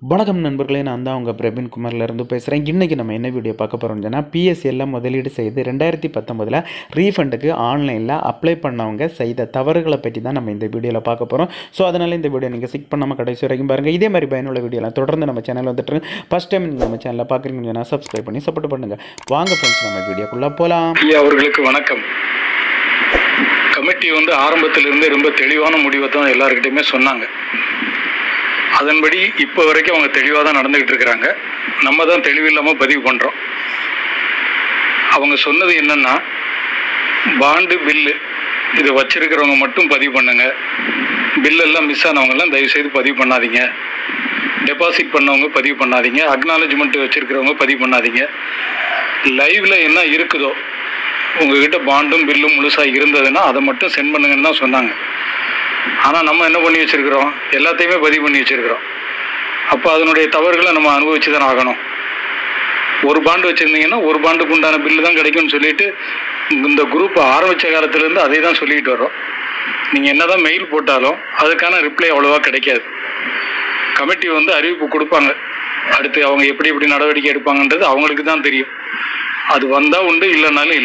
வணக்கம் நண்பர்களே, நான் தான் உங்கள் பிரவீன் குமார்லேருந்து பேசுகிறேன். இன்றைக்கி நம்ம என்ன வீடியோ பார்க்க போகிறோம்னா, பிஎஸ்சியில் முதலீடு செய்து 2019 ரீஃபண்டுக்கு ஆன்லைனில் அப்ளை பண்ணவங்க செய்த தவறுகளை பற்றி தான் நம்ம இந்த வீடியோவில் பார்க்க போகிறோம். ஸோ அதனால் இந்த வீடியோ நீங்கள் ஸ்கிப் பண்ணாமல் கடைசி வரைக்கும் பாருங்கள். இதே மாதிரி பயனுள்ள வீடியோலாம் தொடர்ந்து நம்ம சேனல் வந்துட்டு ஃபஸ்ட் டைம் நீங்கள் நம்ம சேனலில் பார்க்குறீங்கன்னா சப்ஸ்கிரைப் பண்ணி சப்போர்ட் பண்ணுங்கள். வாங்க ஃப்ரெண்ட்ஸ், நம்ம வீடியோக்குள்ளே போகலாம். அவர்களுக்கு வணக்கம். கமிட்டி ஆரம்பத்திலிருந்து ரொம்ப தெளிவான முடிவை தான் எல்லாருக்கிட்டையுமே சொன்னாங்க. அதன்படி இப்போ வரைக்கும் அவங்க தெளிவாக தான் நடந்துக்கிட்டு இருக்கிறாங்க. நம்ம தான் தெளிவில்லாமல் பதிவு பண்ணுறோம். அவங்க சொன்னது என்னென்னா, பாண்டு பில்லு இதை வச்சுருக்கிறவங்க மட்டும் பதிவு பண்ணுங்கள், பில்லெல்லாம் மிஸ் ஆனவங்கெல்லாம் தயவுசெய்து பதிவு பண்ணாதீங்க, டெபாசிட் பண்ணவங்க பதிவு பண்ணாதீங்க, அக்னாலஜ்மெண்ட் வச்சுருக்கிறவங்க பதிவு பண்ணாதீங்க, லைவில் என்ன இருக்குதோ உங்கள்கிட்ட பாண்டும் பில்லும் முழுசாக இருந்ததுன்னா அதை மட்டும் சென்ட் பண்ணுங்கன்னு தான் சொன்னாங்க. ஆனால் நம்ம என்ன பண்ணி வச்சுருக்கிறோம், எல்லாத்தையுமே பதிவு பண்ணி வச்சுருக்கிறோம். அப்போ அதனுடைய தவறுகளை நம்ம அனுபவிச்சு தான் ஆகணும். ஒரு பாண்டு வச்சுருந்தீங்கன்னா ஒரு பாண்டுக்கு உண்டான பில்லு தான் கிடைக்கும்னு சொல்லிட்டு இந்த குரூப் ஆரம்பித்த காலத்துலேருந்து அதே தான் சொல்லிக்கிட்டு வரோம். நீங்கள் என்ன தான் மெயில் போட்டாலும் அதுக்கான ரிப்ளை அவ்வளோவா கிடைக்காது. கமிட்டி அறிவிப்பு கொடுப்பாங்க, அடுத்து அவங்க எப்படி எப்படி நடவடிக்கை எடுப்பாங்கன்றது அவங்களுக்கு தான் தெரியும். அது வந்தால் உண்டு, இல்லைனாலும் இல்லை.